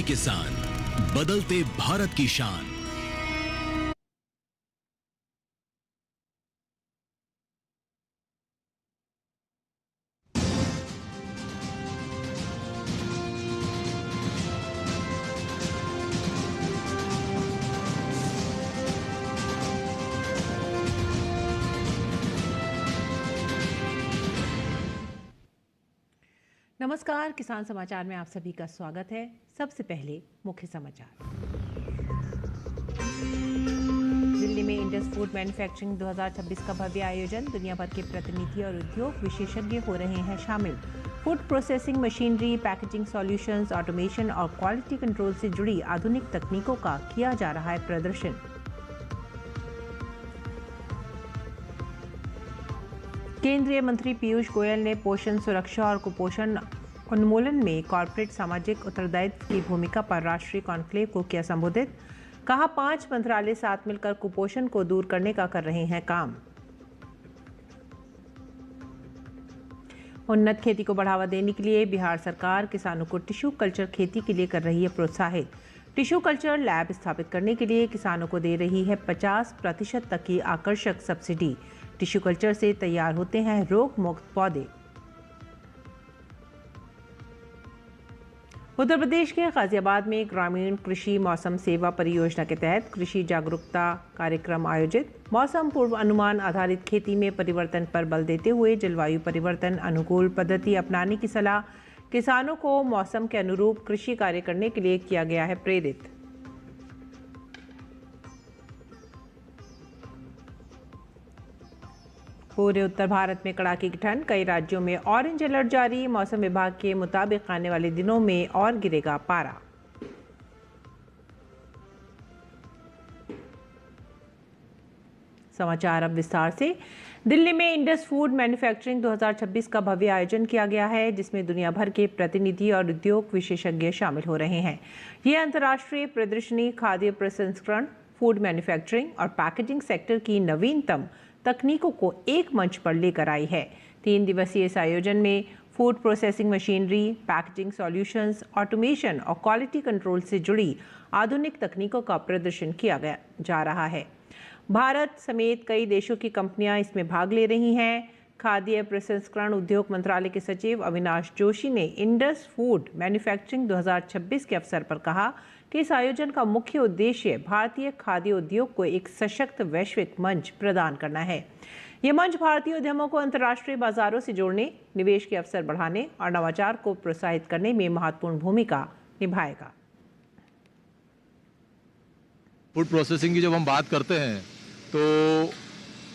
किसान, बदलते भारत की शान। नमस्कार, किसान समाचार में आप सभी का स्वागत है। सबसे पहले मुख्य समाचार। दिल्ली में इंडस फूड मैन्युफैक्चरिंग 2026 का भव्य आयोजन, दुनिया भर के प्रतिनिधि और उद्योग विशेषज्ञ हो रहे हैं शामिल। Food processing machinery, packaging solutions, automation और क्वालिटी कंट्रोल से जुड़ी आधुनिक तकनीकों का किया जा रहा है प्रदर्शन। केंद्रीय मंत्री पीयूष गोयल ने पोषण सुरक्षा और कुपोषण उन्मूलन में कॉर्पोरेट सामाजिक उत्तरदायित्व की भूमिका पर राष्ट्रीय कॉन्क्लेव को किया संबोधित। कहा, 5 मंत्रालय साथ मिलकर कुपोषण को दूर करने का कर रहे हैं काम। उन्नत खेती को बढ़ावा देने के लिए बिहार सरकार किसानों को टिश्यू कल्चर खेती के लिए कर रही है प्रोत्साहित। टिश्यू कल्चर लैब स्थापित करने के लिए किसानों को दे रही है 50% तक की आकर्षक सब्सिडी। टिश्यू कल्चर से तैयार होते हैं रोग मुक्त पौधे। उत्तर प्रदेश के गाजियाबाद में ग्रामीण कृषि मौसम सेवा परियोजना के तहत कृषि जागरूकता कार्यक्रम आयोजित। मौसम पूर्व अनुमान आधारित खेती में परिवर्तन पर बल देते हुए जलवायु परिवर्तन अनुकूल पद्धति अपनाने की सलाह। किसानों को मौसम के अनुरूप कृषि कार्य करने के लिए किया गया है प्रेरित। पूरे उत्तर भारत में कड़ाके की ठंड, कई राज्यों में ऑरेंज अलर्ट जारी। मौसम विभाग के मुताबिक आने वाले दिनों में और गिरेगा पारा। समाचार अब विस्तार से। दिल्ली में इंडस फूड मैन्युफैक्चरिंग 2026 का भव्य आयोजन किया गया है, जिसमें दुनिया भर के प्रतिनिधि और उद्योग विशेषज्ञ शामिल हो रहे हैं। यह अंतर्राष्ट्रीय प्रदर्शनी खाद्य प्रसंस्करण, फूड मैन्युफैक्चरिंग और पैकेजिंग सेक्टर की नवीनतम तकनीकों को एक मंच पर लेकर आई है। 3 दिवसीय इस आयोजन में food processing machinery, packaging solutions, automation और क्वालिटी कंट्रोल से जुड़ी आधुनिक तकनीकों का प्रदर्शन किया जा रहा है। भारत समेत कई देशों की कंपनियां इसमें भाग ले रही हैं। खाद्य प्रसंस्करण उद्योग मंत्रालय के सचिव अविनाश जोशी ने इंडस फूड मैन्युफैक्चरिंग 2026 के अवसर पर कहा कि इस आयोजन का मुख्य उद्देश्य भारतीय खाद्य उद्योग को एक सशक्त वैश्विक मंच प्रदान करना है। ये मंच भारतीय उद्यमों को अंतर्राष्ट्रीय बाजारों से जोड़ने, निवेश के अवसर बढ़ाने और नवाचार को प्रोत्साहित करने में महत्वपूर्ण भूमिका निभाएगा। फूड प्रोसेसिंग की जब हम बात करते हैं तो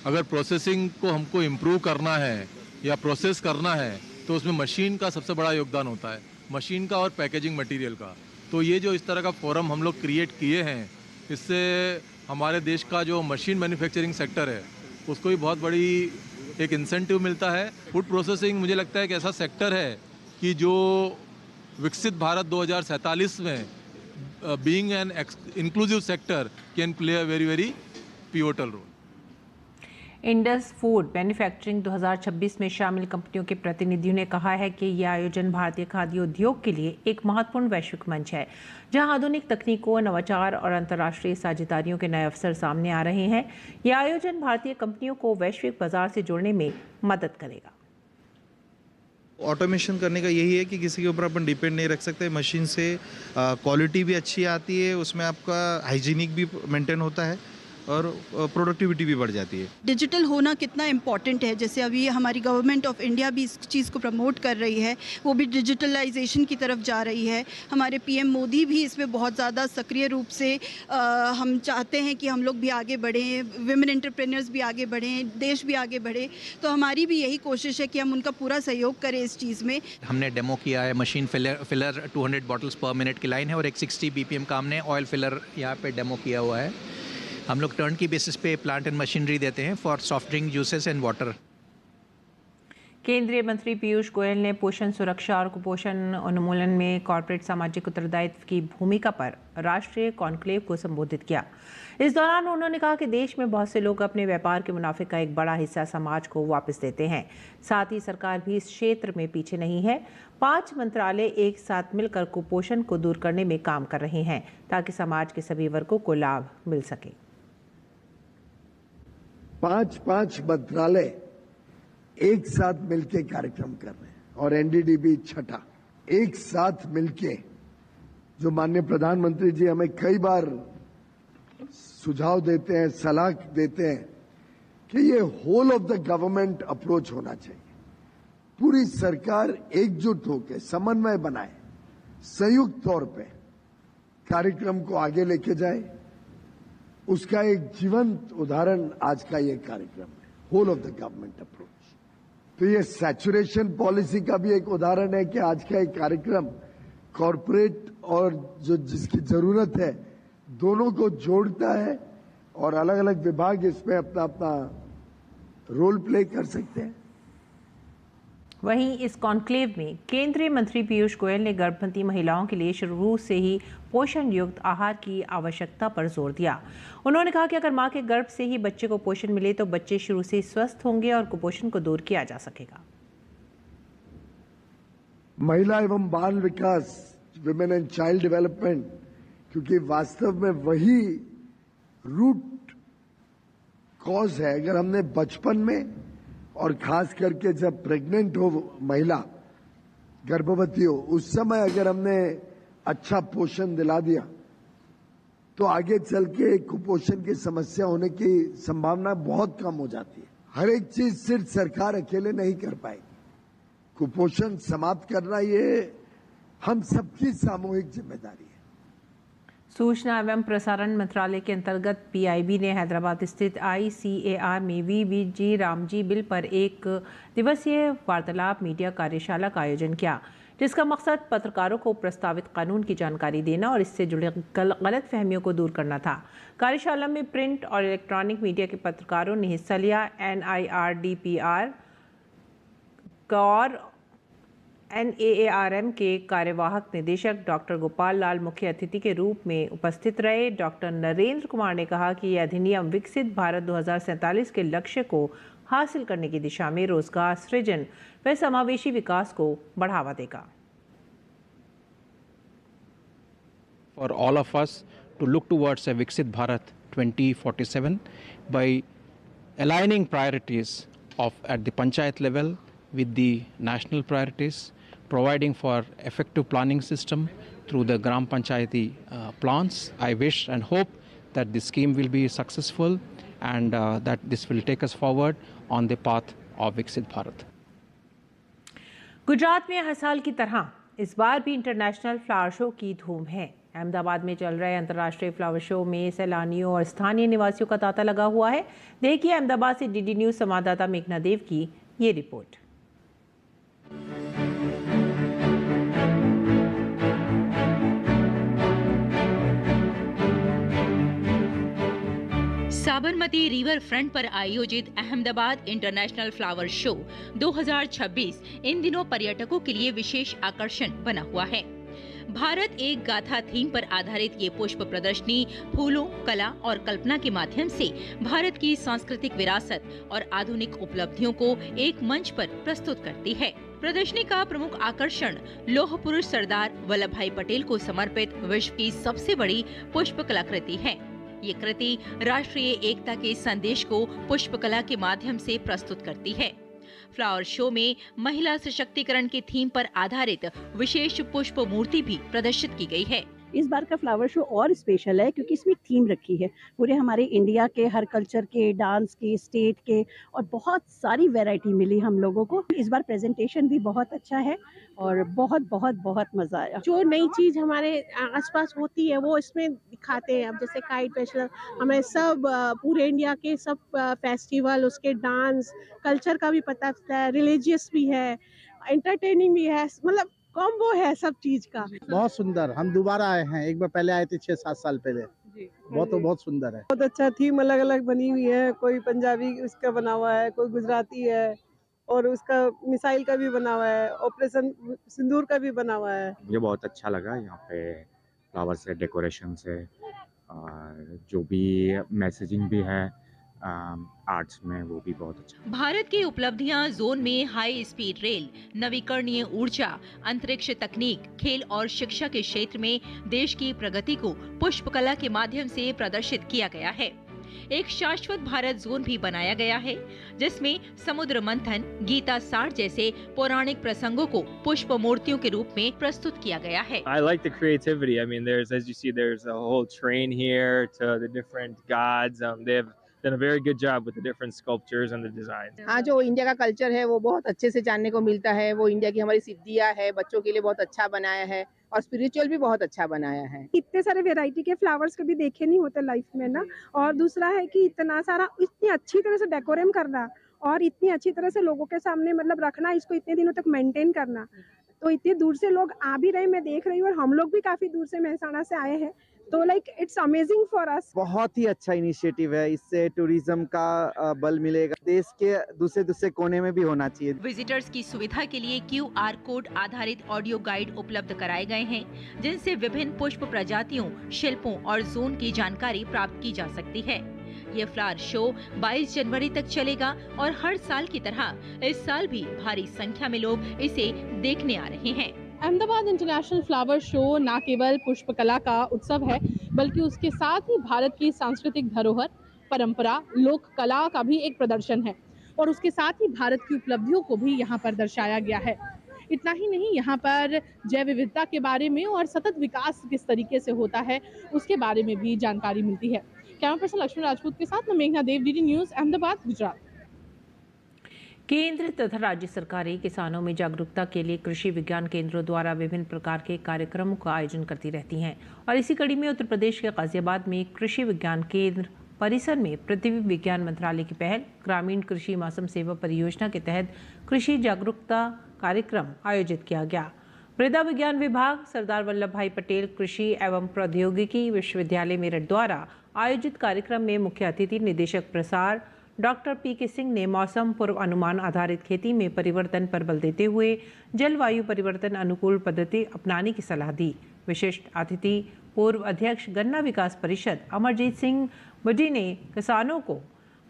अगर प्रोसेसिंग को हमको इम्प्रूव करना है या प्रोसेस करना है तो उसमें मशीन का सबसे बड़ा योगदान होता है, मशीन का और पैकेजिंग मटेरियल का। तो ये जो इस तरह का फोरम हम लोग क्रिएट किए हैं, इससे हमारे देश का जो मशीन मैन्युफैक्चरिंग सेक्टर है उसको भी बहुत बड़ी एक इंसेंटिव मिलता है। फूड प्रोसेसिंग मुझे लगता है एक ऐसा सेक्टर है कि जो विकसित भारत 2047 में being an inclusive sector can play a very very pivotal role. Indus food manufacturing 2026 में शामिल कंपनियों के प्रतिनिधियों ने कहा है कि यह आयोजन भारतीय खाद्य उद्योग के लिए एक महत्वपूर्ण वैश्विक मंच है, जहां आधुनिक तकनीकों, नवाचार और अंतर्राष्ट्रीय साझेदारियों के नए अवसर सामने आ रहे हैं। यह आयोजन भारतीय कंपनियों को वैश्विक बाजार से जोड़ने में मदद करेगा। ऑटोमेशन करने का यही है कि किसी के ऊपर अपन डिपेंड नहीं रख सकते। मशीन से क्वालिटी भी अच्छी आती है, उसमें आपका हाइजीनिक भी मेंटेन होता है और प्रोडक्टिविटी भी बढ़ जाती है। डिजिटल होना कितना इम्पॉर्टेंट है, जैसे अभी हमारी गवर्नमेंट ऑफ इंडिया भी इस चीज़ को प्रमोट कर रही है, वो भी डिजिटलाइजेशन की तरफ जा रही है। हमारे पीएम मोदी भी इसमें बहुत ज़्यादा सक्रिय रूप से हम चाहते हैं कि हम लोग भी आगे बढ़ें, विमेन एंटरप्रेन्योर्स भी आगे बढ़ें, देश भी आगे बढ़े। तो हमारी भी यही कोशिश है कि हम उनका पूरा सहयोग करें इस चीज़ में। हमने डेमो किया है, machine filler 200 bottles per minute की लाइन है और एक 60 BPM का हमने ऑयल फिलर यहाँ पे डेमो किया हुआ है। हम लोग टर्न की बेसिस पे प्लांट एंड मशीनरी देते हैं for soft drink, juices and water. केंद्रीय मंत्री पीयूष गोयल ने पोषण सुरक्षा और कुपोषण उन्मूलन में कॉर्पोरेट सामाजिक उत्तरदायित्व की भूमिका पर राष्ट्रीय कॉन्क्लेव को संबोधित किया। इस दौरान उन्होंने कहा कि देश में बहुत से लोग अपने व्यापार के मुनाफे का एक बड़ा हिस्सा समाज को वापस देते हैं। साथ ही सरकार भी इस क्षेत्र में पीछे नहीं है। 5 मंत्रालय एक साथ मिलकर कुपोषण को दूर करने में काम कर रहे हैं ताकि समाज के सभी वर्गों को लाभ मिल सके। 5 मंत्रालय एक साथ मिलके कार्यक्रम कर रहे हैं और एनडीडीबी छठा एक साथ मिलके, जो माननीय प्रधानमंत्री जी हमें कई बार सुझाव देते हैं, सलाह देते हैं कि ये whole of the government approach होना चाहिए। पूरी सरकार एकजुट होकर समन्वय बनाए, संयुक्त तौर पे कार्यक्रम को आगे लेके जाए। उसका एक जीवंत उदाहरण आज का ये कार्यक्रम है, whole of the government approach. तो ये सैचुरेशन पॉलिसी का भी एक उदाहरण है कि आज का एक कार्यक्रम कॉरपोरेट और जो जिसकी जरूरत है दोनों को जोड़ता है और अलग अलग विभाग इसमें अपना अपना रोल प्ले कर सकते हैं। वहीं इस कॉन्क्लेव में केंद्रीय मंत्री पीयूष गोयल ने गर्भवती महिलाओं के लिए शुरू से ही पोषण युक्त आहार की आवश्यकता पर जोर दिया। उन्होंने कहा कि अगर मां के गर्भ से ही बच्चे को पोषण मिले तो बच्चे शुरू से स्वस्थ होंगे और कुपोषण को दूर किया जा सकेगा। महिला एवं बाल विकास, विमेन एंड चाइल्ड डेवलपमेंट, क्योंकि वास्तव में वही रूट कॉज है। अगर हमने बचपन में और खास करके जब प्रेग्नेंट हो महिला, गर्भवती हो, उस समय अगर हमने अच्छा पोषण दिला दिया तो आगे चल के कुपोषण की समस्या होने की संभावना बहुत कम हो जाती है। हर एक चीज सिर्फ सरकार अकेले नहीं कर पाएगी। कुपोषण समाप्त करना ये हम सबकी सामूहिक जिम्मेदारी है। सूचना एवं प्रसारण मंत्रालय के अंतर्गत पीआईबी ने हैदराबाद स्थित ICAR में VBG रामजी बिल पर एक दिवसीय वार्तालाप मीडिया कार्यशाला का आयोजन किया, जिसका मकसद पत्रकारों को प्रस्तावित कानून की जानकारी देना और इससे जुड़े गलत फहमियों को दूर करना था। कार्यशाला में प्रिंट और इलेक्ट्रॉनिक मीडिया के पत्रकारों ने हिस्सा लिया। NIRDPR और NAARM के कार्यवाहक निदेशक डॉक्टर गोपाल लाल मुख्य अतिथि के रूप में उपस्थित रहे। डॉक्टर नरेंद्र कुमार ने कहा कि यह अधिनियम विकसित भारत 2047 के लक्ष्य को हासिल करने की दिशा में रोजगार सृजन व समावेशी विकास को बढ़ावा देगा। For all of us to look towards a Viksit Bharat 2047 by aligning priorities at the panchayat level with the national priorities, providing for effective planning system through the Gram Panchayati plans. I wish and hope that this scheme will be successful and that this will take us forward on the path of Viksit Bharat. Gujarat में हर साल की तरह इस बार भी international flower show की धूम है। अहमदाबाद में चल रहे अंतर्राष्ट्रीय फ्लावर शो में सैलानियों और स्थानीय निवासियों का तांता लगा हुआ है। देखिए अहमदाबाद से DD न्यूज संवाददाता मेघना देव की ये रिपोर्ट। साबरमती रिवर फ्रंट पर आयोजित अहमदाबाद इंटरनेशनल फ्लावर शो 2026 इन दिनों पर्यटकों के लिए विशेष आकर्षण बना हुआ है। भारत एक गाथा थीम पर आधारित ये पुष्प प्रदर्शनी फूलों, कला और कल्पना के माध्यम से भारत की सांस्कृतिक विरासत और आधुनिक उपलब्धियों को एक मंच पर प्रस्तुत करती है। प्रदर्शनी का प्रमुख आकर्षण लौह पुरुष सरदार वल्लभ भाई पटेल को समर्पित विश्व की सबसे बड़ी पुष्प कलाकृति है। ये कृति राष्ट्रीय एकता के संदेश को पुष्पकला के माध्यम से प्रस्तुत करती है। फ्लावर शो में महिला सशक्तिकरण की थीम पर आधारित विशेष पुष्प मूर्ति भी प्रदर्शित की गई है। इस बार का फ्लावर शो और स्पेशल है क्योंकि इसमें थीम रखी है पूरे हमारे इंडिया के हर कल्चर के, डांस के, स्टेट के और बहुत सारी वैरायटी मिली हम लोगों को। इस बार प्रेजेंटेशन भी बहुत अच्छा है और बहुत बहुत बहुत मजा आया। जो नई चीज हमारे आसपास होती है वो इसमें दिखाते हैं। अब जैसे काइट फेस्टिवल, हमें सब पूरे इंडिया के सब फेस्टिवल, उसके डांस कल्चर का भी पता चलता है, रिलीजियस भी है, एंटरटेनिंग भी है, मतलब कॉम्बो है सब चीज का। बहुत सुंदर, हम दोबारा आए हैं, एक बार पहले आए थे 6-7 साल पहले। बहुत सुंदर है। बहुत अच्छा थीम अलग अलग बनी हुई है, कोई पंजाबी इसका बना हुआ है, कोई गुजराती है, और उसका मिसाइल का भी बना हुआ है, ऑपरेशन सिंदूर का भी बना हुआ है। मुझे बहुत अच्छा लगा यहाँ पे फ्लावर से, डेकोरेशन से, और जो भी मैसेजिंग भी है आर्ट्स में, वो भी बहुत अच्छा। भारत की उपलब्धियां जोन में हाई स्पीड रेल, नवीकरणीय ऊर्जा, अंतरिक्ष तकनीक, खेल और शिक्षा के क्षेत्र में देश की प्रगति को पुष्पकला के माध्यम से प्रदर्शित किया गया है। एक शाश्वत भारत जोन भी बनाया गया है, जिसमें समुद्र मंथन, गीता सार जैसे पौराणिक प्रसंगों को पुष्प मूर्तियों के रूप में प्रस्तुत किया गया है। I like the creativity. I mean, as you see, there's a whole train here to the different gods. They've done a very good job with the different sculptures and the designs. हाँ, जो India का culture है वो बहुत अच्छे से जानने को मिलता है। वो इंडिया की हमारी सिद्धियाँ है, बच्चों के लिए बहुत अच्छा बनाया है और स्पिरिचुअल भी बहुत अच्छा बनाया है। इतने सारे वैरायटी के फ्लावर्स कभी देखे नहीं होते लाइफ में ना। और दूसरा है कि इतना सारा इतनी अच्छी तरह से डेकोरेट करना और इतनी अच्छी तरह से लोगों के सामने मतलब रखना, इसको इतने दिनों तक मेंटेन करना, तो इतने दूर से लोग आ भी रहे, मैं देख रही हूँ, और हम लोग भी काफी दूर से मेहसाणा से आए हैं, तो like it's amazing for us. बहुत ही अच्छा इनिशिएटिव है, इससे टूरिज्म का बल मिलेगा। देश के दूसरे कोने में भी होना चाहिए। विजिटर्स की सुविधा के लिए QR कोड आधारित ऑडियो गाइड उपलब्ध कराए गए हैं, जिनसे विभिन्न पुष्प प्रजातियों, शिल्पों और जोन की जानकारी प्राप्त की जा सकती है। ये फ्लावर शो 22 जनवरी तक चलेगा और हर साल की तरह इस साल भी भारी संख्या में लोग इसे देखने आ रहे हैं। अहमदाबाद इंटरनेशनल फ्लावर शो न केवल पुष्पकला का उत्सव है, बल्कि उसके साथ ही भारत की सांस्कृतिक धरोहर, परंपरा, लोक कला का भी एक प्रदर्शन है और उसके साथ ही भारत की उपलब्धियों को भी यहाँ पर दर्शाया गया है। इतना ही नहीं, यहाँ पर जैव विविधता के बारे में और सतत विकास किस तरीके से होता है उसके बारे में भी जानकारी मिलती है। कैमरा पर्सन लक्ष्मण राजपूत के साथ मैं मेघना देव, DD न्यूज़, अहमदाबाद, गुजरात। केंद्र तथा राज्य सरकारें किसानों में जागरूकता के लिए कृषि विज्ञान केंद्रों द्वारा विभिन्न प्रकार के कार्यक्रमों का आयोजन करती रहती हैं और इसी कड़ी में उत्तर प्रदेश के गाजियाबाद में कृषि विज्ञान केंद्र परिसर में पृथ्वी विज्ञान मंत्रालय की पहल ग्रामीण कृषि मौसम सेवा परियोजना के तहत कृषि जागरूकता कार्यक्रम आयोजित किया गया। मृदा विज्ञान विभाग, सरदार वल्लभ भाई पटेल कृषि एवं प्रौद्योगिकी विश्वविद्यालय मेरठ द्वारा आयोजित कार्यक्रम में मुख्य अतिथि निदेशक प्रसार डॉक्टर PK सिंह ने मौसम पूर्व अनुमान आधारित खेती में परिवर्तन पर बल देते हुए जलवायु परिवर्तन अनुकूल पद्धति अपनाने की सलाह दी। विशिष्ट अतिथि पूर्व अध्यक्ष गन्ना विकास परिषद अमरजीत सिंह बजी ने किसानों को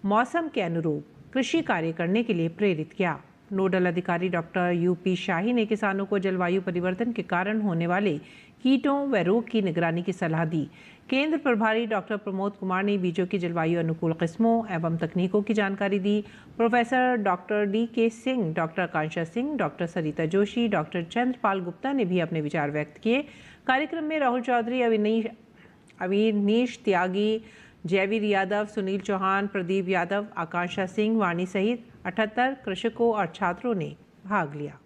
मौसम के अनुरूप कृषि कार्य करने के लिए प्रेरित किया। नोडल अधिकारी डॉक्टर UP शाही ने किसानों को जलवायु परिवर्तन के कारण होने वाले कीटों व रोग की निगरानी की सलाह दी। केंद्र प्रभारी डॉक्टर प्रमोद कुमार ने बीजों की जलवायु अनुकूल किस्मों एवं तकनीकों की जानकारी दी। Professor doctor DK Singh, doctor Akanksha Singh, doctor Sarita Joshi, doctor Chandrapal Gupta ने भी अपने विचार व्यक्त किए। कार्यक्रम में राहुल चौधरी, अविनीश त्यागी, जयवीर यादव, सुनील चौहान, प्रदीप यादव, आकांक्षा सिंह, वाणी सहित 78 कृषकों और छात्रों ने भाग लिया।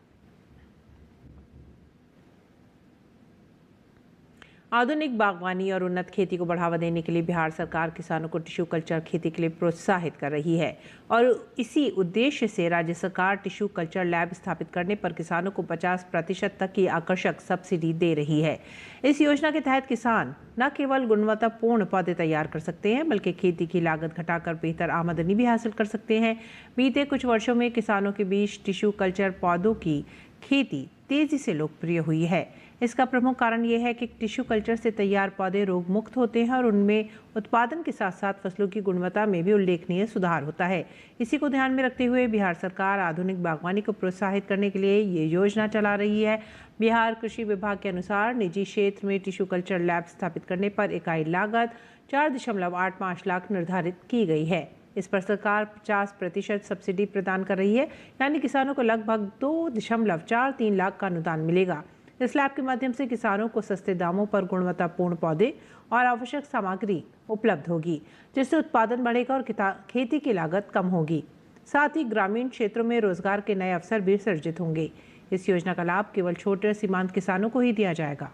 आधुनिक बागवानी और उन्नत खेती को बढ़ावा देने के लिए बिहार सरकार किसानों को टिश्यू कल्चर खेती के लिए प्रोत्साहित कर रही है और इसी उद्देश्य से राज्य सरकार टिश्यू कल्चर लैब स्थापित करने पर किसानों को 50% तक की आकर्षक सब्सिडी दे रही है। इस योजना के तहत किसान न केवल गुणवत्तापूर्ण पौधे तैयार कर सकते हैं, बल्कि खेती की लागत घटाकर बेहतर आमदनी भी हासिल कर सकते हैं। बीते कुछ वर्षों में किसानों के बीच टिश्यू कल्चर पौधों की खेती तेजी से लोकप्रिय हुई है। इसका प्रमुख कारण ये है कि टिश्यू कल्चर से तैयार पौधे रोग मुक्त होते हैं और उनमें उत्पादन के साथ साथ फसलों की गुणवत्ता में भी उल्लेखनीय सुधार होता है। इसी को ध्यान में रखते हुए बिहार सरकार आधुनिक बागवानी को प्रोत्साहित करने के लिए ये योजना चला रही है। बिहार कृषि विभाग के अनुसार निजी क्षेत्र में टिश्यू कल्चर लैब स्थापित करने पर इकाई लागत 4.85 लाख निर्धारित की गई है। इस पर सरकार 50% सब्सिडी प्रदान कर रही है, यानी किसानों को लगभग 2.43 लाख का अनुदान मिलेगा। इस लैब के माध्यम से किसानों को सस्ते दामों पर गुणवत्तापूर्ण पौधे और आवश्यक सामग्री उपलब्ध होगी, जिससे उत्पादन बढ़ेगा और खेती की लागत कम होगी। साथ ही ग्रामीण क्षेत्रों में रोजगार के नए अवसर भी सृजित होंगे। इस योजना का लाभ केवल छोटे सीमांत किसानों को ही दिया जाएगा।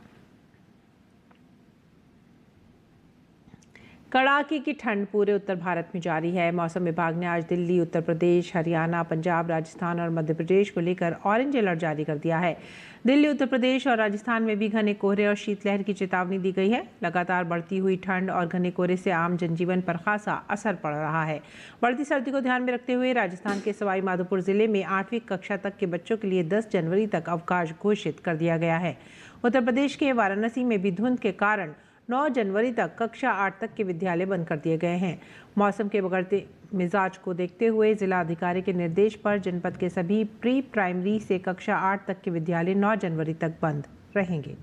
कड़ाके की ठंड पूरे उत्तर भारत में जारी है। मौसम विभाग ने आज दिल्ली, उत्तर प्रदेश, हरियाणा, पंजाब, राजस्थान और मध्य प्रदेश को लेकर ऑरेंज अलर्ट जारी कर दिया है। दिल्ली, उत्तर प्रदेश और राजस्थान में भी घने कोहरे और शीतलहर की चेतावनी दी गई है। लगातार बढ़ती हुई ठंड और घने कोहरे से आम जनजीवन पर खासा असर पड़ रहा है। बढ़ती सर्दी को ध्यान में रखते हुए राजस्थान के सवाई माधोपुर जिले में 8वीं कक्षा तक के बच्चों के लिए 10 जनवरी तक अवकाश घोषित कर दिया गया है। उत्तर प्रदेश के वाराणसी में भी धुंध के कारण 9 जनवरी तक कक्षा 8 तक के विद्यालय बंद कर दिए गए हैं। मौसम के बिगड़ते मिजाज को देखते हुए जिला अधिकारी के निर्देश पर जनपद के सभी प्री प्राइमरी से कक्षा 8 तक के विद्यालय 9 जनवरी तक बंद रहेंगे।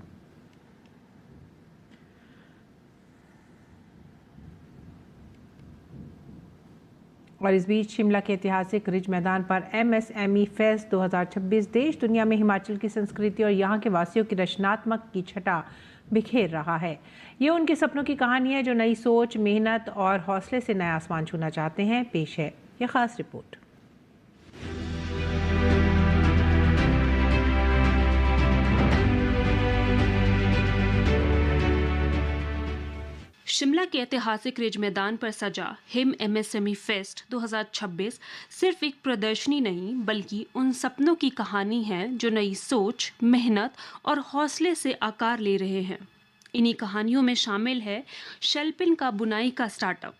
और इस बीच शिमला के ऐतिहासिक रिज मैदान पर MSME फेस्ट 2026 देश दुनिया में हिमाचल की संस्कृति और यहाँ के वासियों की रचनात्मक की छटा बिखेर रहा है। ये उनके सपनों की कहानी है जो नई सोच, मेहनत और हौसले से नया आसमान छूना चाहते हैं। पेश है ये खास रिपोर्ट। शिमला के ऐतिहासिक रिज मैदान पर सजा हिम MSME फेस्ट 2026 सिर्फ एक प्रदर्शनी नहीं बल्कि उन सपनों की कहानी है जो नई सोच, मेहनत और हौसले से आकार ले रहे हैं। इन्हीं कहानियों में शामिल है शेल्पिन का बुनाई का स्टार्टअप।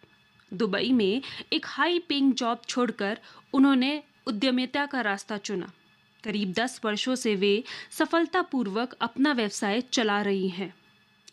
दुबई में एक हाई पेइंग जॉब छोड़कर उन्होंने उद्यमिता का रास्ता चुना। करीब 10 वर्षों से वे सफलतापूर्वक अपना व्यवसाय चला रही हैं।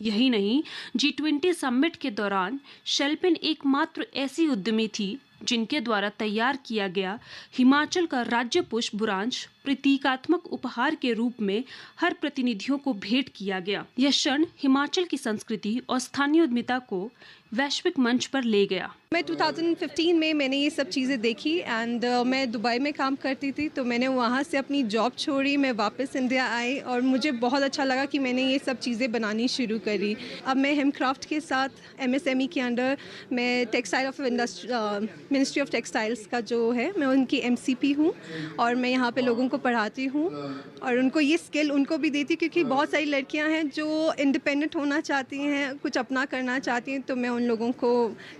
यही नहीं, G20 समिट के दौरान शेल्पिन एकमात्र ऐसी उद्यमी थी जिनके द्वारा तैयार किया गया हिमाचल का राज्य पुष्प बुरांश प्रतीकात्मक उपहार के रूप में हर प्रतिनिधियों को भेंट किया गया। यह क्षण हिमाचल की संस्कृति और स्थानीय उद्यमिता को वैश्विक मंच पर ले गया। मैं 2015 में मैंने ये सब चीज़ें देखी एंड मैं दुबई में काम करती थी, तो मैंने वहाँ से अपनी जॉब छोड़ी, मैं वापस इंडिया आई और मुझे बहुत अच्छा लगा कि मैंने ये सब चीज़ें बनानी शुरू करी। अब मैं हेमक्राफ्ट के साथ MSME के अंडर मैं textile of ministry of textiles का जो है, मैं उनकी MCP हूँ और मैं यहाँ पे लोगों को पढ़ाती हूँ और उनको ये स्किल उनको भी देती हूँ, क्योंकि बहुत सारी लड़कियाँ हैं जो इंडिपेंडेंट होना चाहती हैं, कुछ अपना करना चाहती हैं, तो मैं उन लोगों को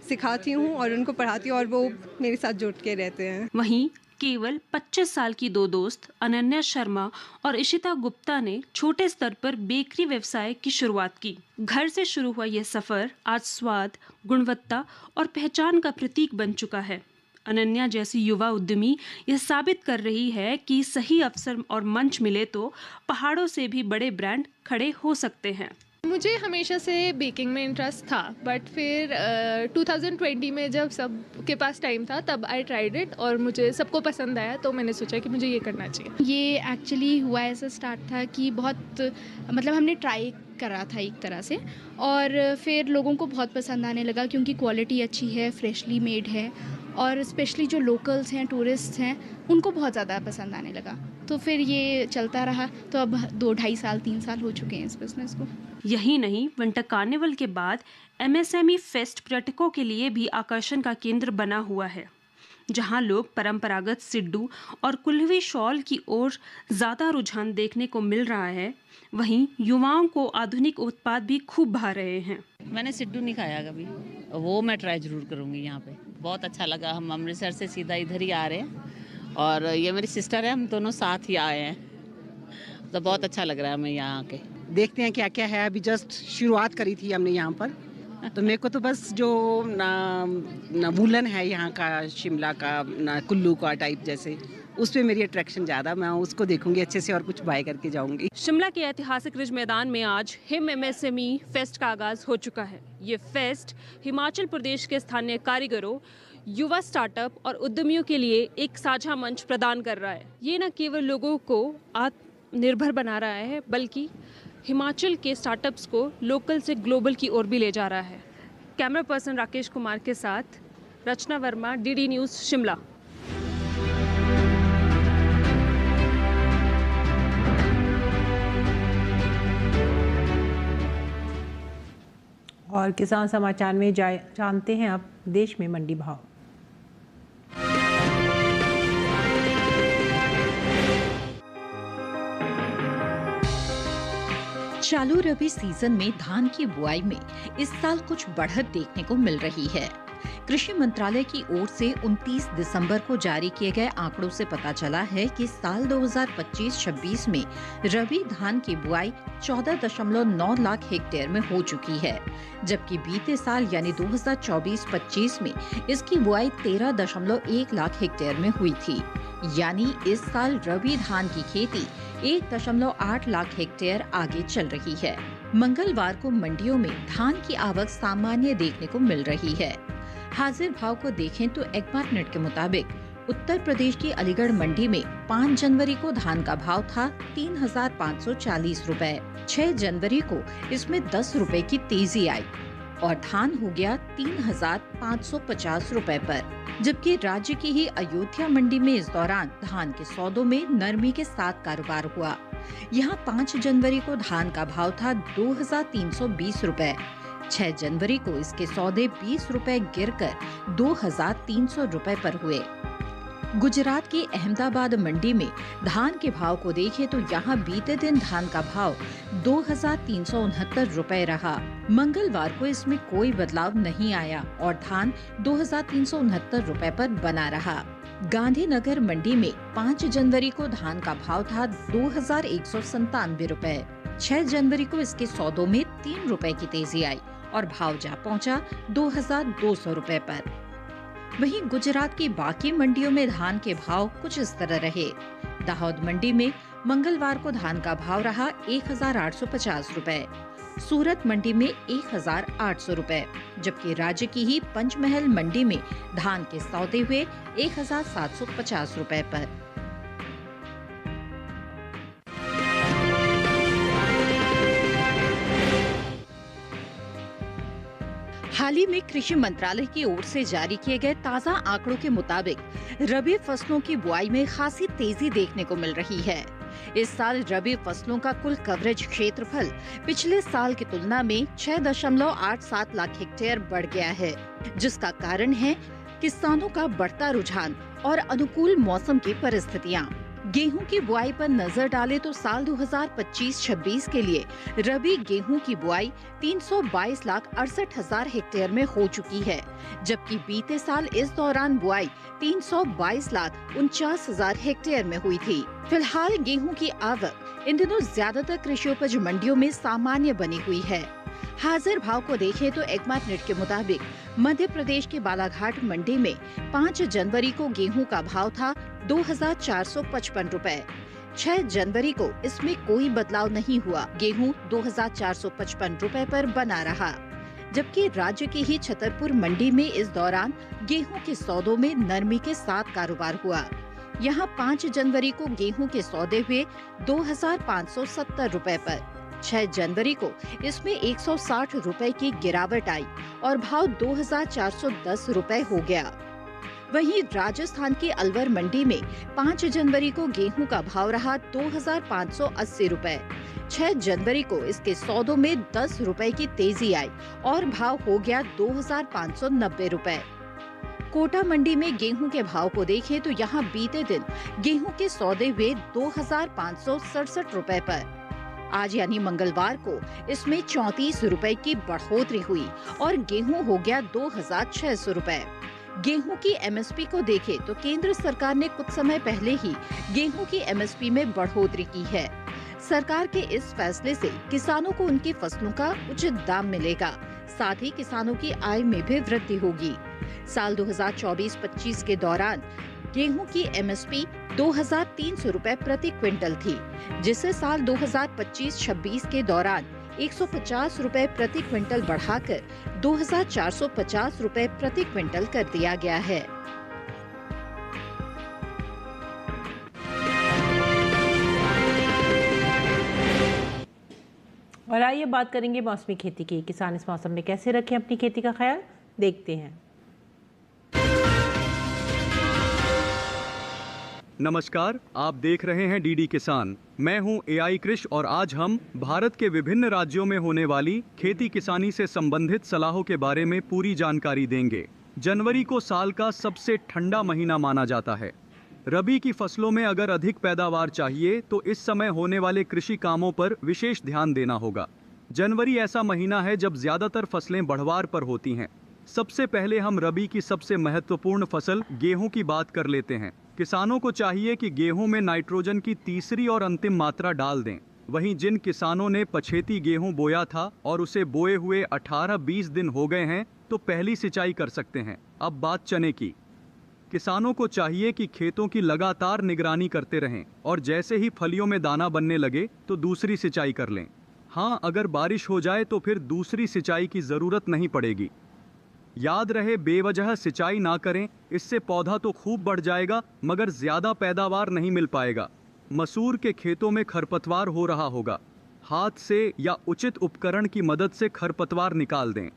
सिखाती हूँ और उनको पढ़ाती हूँ और वो मेरे साथ जुड़ के रहते हैं। वहीं केवल 25 साल की दो दोस्त अनन्या शर्मा और इशिता गुप्ता ने छोटे स्तर पर बेकरी व्यवसाय की शुरुआत की। घर से शुरू हुआ यह सफर आज स्वाद, गुणवत्ता और पहचान का प्रतीक बन चुका है। अनन्या जैसी युवा उद्यमी यह साबित कर रही है कि सही अवसर और मंच मिले तो पहाड़ों से भी बड़े ब्रांड खड़े हो सकते हैं। मुझे हमेशा से बेकिंग में इंटरेस्ट था, बट फिर 2020 में जब सबके पास टाइम था तब आई ट्राइड इट और मुझे सबको पसंद आया, तो मैंने सोचा कि मुझे ये करना चाहिए। ये एक्चुअली हुआ ऐसा स्टार्ट था कि बहुत मतलब हमने ट्राई करा था एक तरह से, और फिर लोगों को बहुत पसंद आने लगा क्योंकि क्वालिटी अच्छी है, फ्रेशली मेड है और स्पेशली जो लोकल्स हैं, टूरिस्ट हैं, उनको बहुत ज़्यादा पसंद आने लगा। तो फिर ये चलता रहा, तो अब 2-2.5 साल 3 साल हो चुके हैं इस बिज़नेस को। यही नहीं, विंटर कार्निवल के बाद MSME फेस्ट पर्यटकों के लिए भी आकर्षण का केंद्र बना हुआ है, जहां लोग परंपरागत सिड्डू और कुल्हवी शॉल की ओर ज़्यादा रुझान देखने को मिल रहा है। वहीं युवाओं को आधुनिक उत्पाद भी खूब भा रहे हैं। मैंने सिड्डू नहीं खाया कभी, वो मैं ट्राई जरूर करूँगी। यहाँ पे बहुत अच्छा लगा। हम अमृतसर से सीधा इधर ही आ रहे हैं और ये मेरी सिस्टर है, हम दोनों साथ ही आए हैं, तो बहुत अच्छा लग रहा है हमें यहाँ आके। देखते हैं क्या क्या है। अभी जस्ट शुरुआत करी थी हमने यहाँ पर, तो मेरे को तो बस जो ना वूलन है यहाँ का, शिमला का, ना कुल्लू का टाइप जैसे, उस पे मेरी अट्रैक्शन ज़्यादा, मैं उसको देखूंगी अच्छे से और कुछ बाय करके जाऊंगी। शिमला के ऐतिहासिक रिज मैदान में आज हिम MSME फेस्ट का आगाज हो चुका है। ये फेस्ट हिमाचल प्रदेश के स्थानीय कारीगरों, युवा स्टार्टअप और उद्यमियों के लिए एक साझा मंच प्रदान कर रहा है। ये न केवल लोगों को आत्मनिर्भर बना रहा है, बल्कि हिमाचल के स्टार्टअप्स को लोकल से ग्लोबल की ओर भी ले जा रहा है। कैमरा पर्सन राकेश कुमार के साथ रचना वर्मा, DD न्यूज़, शिमला। और किसान समाचार में जानते हैं अब देश में मंडी भाव। चालू रबी सीजन में धान की बुआई में इस साल कुछ बढ़त देखने को मिल रही है। कृषि मंत्रालय की ओर से 29 दिसंबर को जारी किए गए आंकड़ों से पता चला है कि साल 2025-26 में रबी धान की बुआई 14.9 लाख हेक्टेयर में हो चुकी है, जबकि बीते साल यानी 2024-25 में इसकी बुआई 13.1 लाख हेक्टेयर में हुई थी। यानी इस साल रबी धान की खेती 1.8 लाख हेक्टेयर आगे चल रही है। मंगलवार को मंडियों में धान की आवक सामान्य देखने को मिल रही है। हाजिर भाव को देखें तो एग्मार्ट के मुताबिक उत्तर प्रदेश की अलीगढ़ मंडी में 5 जनवरी को धान का भाव था 3,540 रुपए। 6 जनवरी को इसमें 10 रुपए की तेजी आई और धान हो गया 3,550 रुपए पर, जबकि राज्य की ही अयोध्या मंडी में इस दौरान धान के सौदों में नरमी के साथ कारोबार हुआ। यहाँ 5 जनवरी को धान का भाव था 2,320 रुपए। 6 जनवरी को इसके सौदे 20 रुपए गिरकर 2,300 रुपए पर हुए। गुजरात की अहमदाबाद मंडी में धान के भाव को देखें तो यहाँ बीते दिन धान का भाव 2,369 रुपए रहा। मंगलवार को इसमें कोई बदलाव नहीं आया और धान 2,369 रुपए पर बना रहा। गांधीनगर मंडी में 5 जनवरी को धान का भाव था 2,197 रुपए। 6 जनवरी को इसके सौदों में 3 रुपए की तेजी आई और भाव जा पहुंचा 2,200 रुपए पर। वहीं गुजरात की बाकी मंडियों में धान के भाव कुछ इस तरह रहे। दाहोद मंडी में मंगलवार को धान का भाव रहा 1,850 रुपए। सूरत मंडी में 1,800 रुपए, जबकि राज्य की ही पंचमहल मंडी में धान के सौदे हुए 1,750 रुपए पर। हाल ही में कृषि मंत्रालय की ओर से जारी किए गए ताज़ा आंकड़ों के मुताबिक रबी फसलों की बुआई में खासी तेजी देखने को मिल रही है। इस साल रबी फसलों का कुल कवरेज क्षेत्रफल पिछले साल की तुलना में 6.87 लाख हेक्टेयर बढ़ गया है, जिसका कारण है किसानों का बढ़ता रुझान और अनुकूल मौसम की परिस्थितियाँ। गेहूं की बुआई पर नजर डाले तो साल 2025-26 के लिए रबी गेहूं की बुआई 322,68,000 हेक्टेयर में हो चुकी है, जबकि बीते साल इस दौरान बुआई 322,49,000 हेक्टेयर में हुई थी। फिलहाल गेहूं की आवक इन दिनों ज्यादातर कृषि उपज मंडियों में सामान्य बनी हुई है। हाजिर भाव को देखें तो एग्मार्ट के मुताबिक मध्य प्रदेश के बालाघाट मंडी में 5 जनवरी को गेहूं का भाव था 2,455 रुपए। 6 जनवरी को इसमें कोई बदलाव नहीं हुआ। गेहूं 2,455 रुपए पर बना रहा, जबकि राज्य की ही छतरपुर मंडी में इस दौरान गेहूं के सौदों में नरमी के साथ कारोबार हुआ। यहाँ 5 जनवरी को गेहूं के सौदे हुए 2,570 रुपए पर। 6 जनवरी को इसमें 160 रुपए की गिरावट आई और भाव 2,410 रुपए हो गया। वहीं राजस्थान की अलवर मंडी में 5 जनवरी को गेहूं का भाव रहा 2,580 रुपए। 6 जनवरी को इसके सौदों में 10 रुपए की तेजी आई और भाव हो गया 2,590 रुपए। कोटा मंडी में गेहूं के भाव को देखें तो यहाँ बीते दिन गेहूं के सौदे हुए 2,567 रुपए पर। आज यानी मंगलवार को इसमें 34 रुपए की बढ़ोतरी हुई और गेहूं हो गया 2,600 रुपए। गेहूं की एमएसपी को देखें तो केंद्र सरकार ने कुछ समय पहले ही गेहूं की एमएसपी में बढ़ोतरी की है। सरकार के इस फैसले से किसानों को उनकी फसलों का उचित दाम मिलेगा, साथ ही किसानों की आय में भी वृद्धि होगी। साल 2024-25 के दौरान गेहूं की एमएसपी 2,300 रुपए प्रति क्विंटल थी, जिसे साल 2025-26 के दौरान 150 रुपए प्रति क्विंटल बढ़ाकर 2,450 रुपए प्रति क्विंटल कर दिया गया है। और आइए बात करेंगे मौसमी खेती की। किसान इस मौसम में कैसे रखें अपनी खेती का ख्याल, देखते हैं। नमस्कार, आप देख रहे हैं डीडी किसान। मैं हूं एआई कृष और आज हम भारत के विभिन्न राज्यों में होने वाली खेती किसानी से संबंधित सलाहों के बारे में पूरी जानकारी देंगे। जनवरी को साल का सबसे ठंडा महीना माना जाता है। रबी की फसलों में अगर अधिक पैदावार चाहिए तो इस समय होने वाले कृषि कामों पर विशेष ध्यान देना होगा। जनवरी ऐसा महीना है जब ज्यादातर फसलें बढ़वार पर होती हैं। सबसे पहले हम रबी की सबसे महत्वपूर्ण फसल गेहूं की बात कर लेते हैं। किसानों को चाहिए कि गेहूं में नाइट्रोजन की तीसरी और अंतिम मात्रा डाल दें। वहीं जिन किसानों ने पछेती गेहूं बोया था और उसे बोए हुए 18-20 दिन हो गए हैं तो पहली सिंचाई कर सकते हैं। अब बात चने की। किसानों को चाहिए कि खेतों की लगातार निगरानी करते रहें और जैसे ही फलियों में दाना बनने लगे तो दूसरी सिंचाई कर लें। हाँ, अगर बारिश हो जाए तो फिर दूसरी सिंचाई की ज़रूरत नहीं पड़ेगी। याद रहे, बेवजह सिंचाई ना करें, इससे पौधा तो खूब बढ़ जाएगा मगर ज़्यादा पैदावार नहीं मिल पाएगा। मसूर के खेतों में खरपतवार हो रहा होगा, हाथ से या उचित उपकरण की मदद से खरपतवार निकाल दें।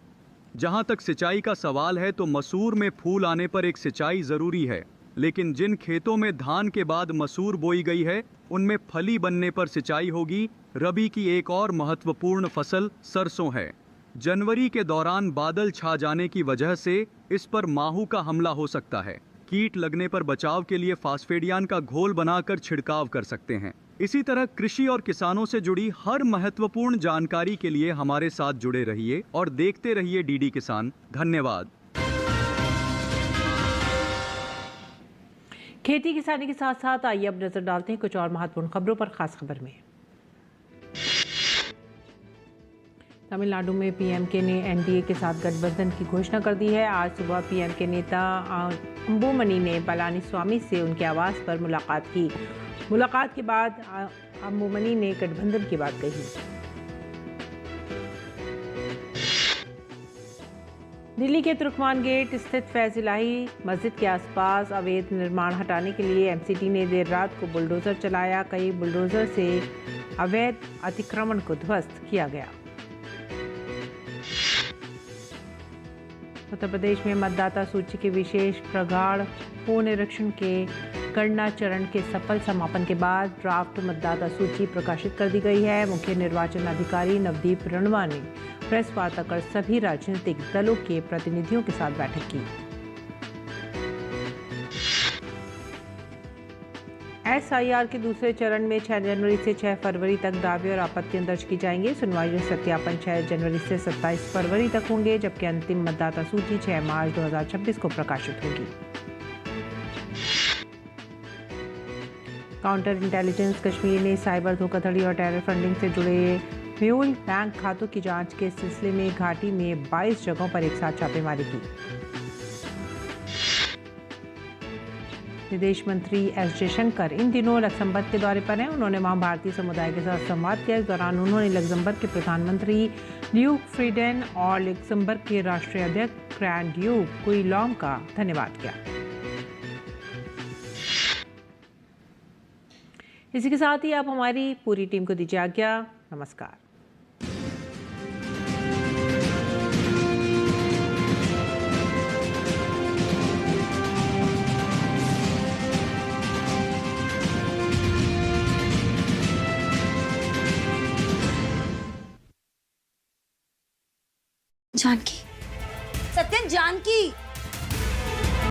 जहां तक सिंचाई का सवाल है तो मसूर में फूल आने पर एक सिंचाई ज़रूरी है, लेकिन जिन खेतों में धान के बाद मसूर बोई गई है उनमें फली बनने पर सिंचाई होगी। रबी की एक और महत्वपूर्ण फसल सरसों है। जनवरी के दौरान बादल छा जाने की वजह से इस पर माहू का हमला हो सकता है। कीट लगने पर बचाव के लिए फास्फेडियान का घोल बनाकर छिड़काव कर सकते हैं। इसी तरह कृषि और किसानों से जुड़ी हर महत्वपूर्ण जानकारी के लिए हमारे साथ जुड़े रहिए और देखते रहिए डीडी किसान। धन्यवाद। खेती किसानी के साथ साथ आइए अब नजर डालते हैं कुछ और महत्वपूर्ण खबरों पर। खास खबर में तमिलनाडु में पीएमके ने एनडीए के साथ गठबंधन की घोषणा कर दी है। आज सुबह पीएमके नेता अंबुमनी ने पलानीस्वामी से उनके आवास पर मुलाकात की। मुलाकात के बाद अंबुमनी ने गठबंधन की बात कही। दिल्ली के तुर्कमान गेट स्थित फैज इलाही मस्जिद के आसपास अवैध निर्माण हटाने के लिए एमसीडी ने देर रात को बुलडोजर चलाया। कई बुलडोजर से अवैध अतिक्रमण को ध्वस्त किया गया। उत्तर प्रदेश में मतदाता सूची के विशेष प्रगाढ़ पुनरीक्षण के गणना चरण के सफल समापन के बाद ड्राफ्ट मतदाता सूची प्रकाशित कर दी गई है। मुख्य निर्वाचन अधिकारी नवदीप रणवा ने प्रेस वार्ता कर सभी राजनीतिक दलों के प्रतिनिधियों के साथ बैठक की। एसआईआर के दूसरे चरण में 6 जनवरी से 6 फरवरी तक दावे और आपत्तियां दर्ज की जाएंगी। सुनवाई और सत्यापन 6 जनवरी से 27 फरवरी तक होंगे, जबकि अंतिम मतदाता सूची 6 मार्च 2026 को प्रकाशित होगी। काउंटर इंटेलिजेंस कश्मीर ने साइबर धोखाधड़ी और टेरर फंडिंग से जुड़े म्यूल बैंक खातों की जांच के सिलसिले में घाटी में 22 जगहों पर एक साथ छापेमारी की। विदेश मंत्री एस जयशंकर इन दिनों लक्समबर्ग के दौरे पर हैं। उन्होंने वहां भारतीय समुदाय के साथ संवाद किया। इस दौरान उन्होंने लक्समबर्ग के प्रधानमंत्री ल्यूक फ्रीडेन और लक्समबर्ग के राष्ट्रीय अध्यक्ष ग्रैंड ड्यूक क्विलॉम का धन्यवाद किया। इसी के साथ ही आप हमारी पूरी टीम को दीजिए आज्ञा। नमस्कार। जानकी, सत्यन जानकी।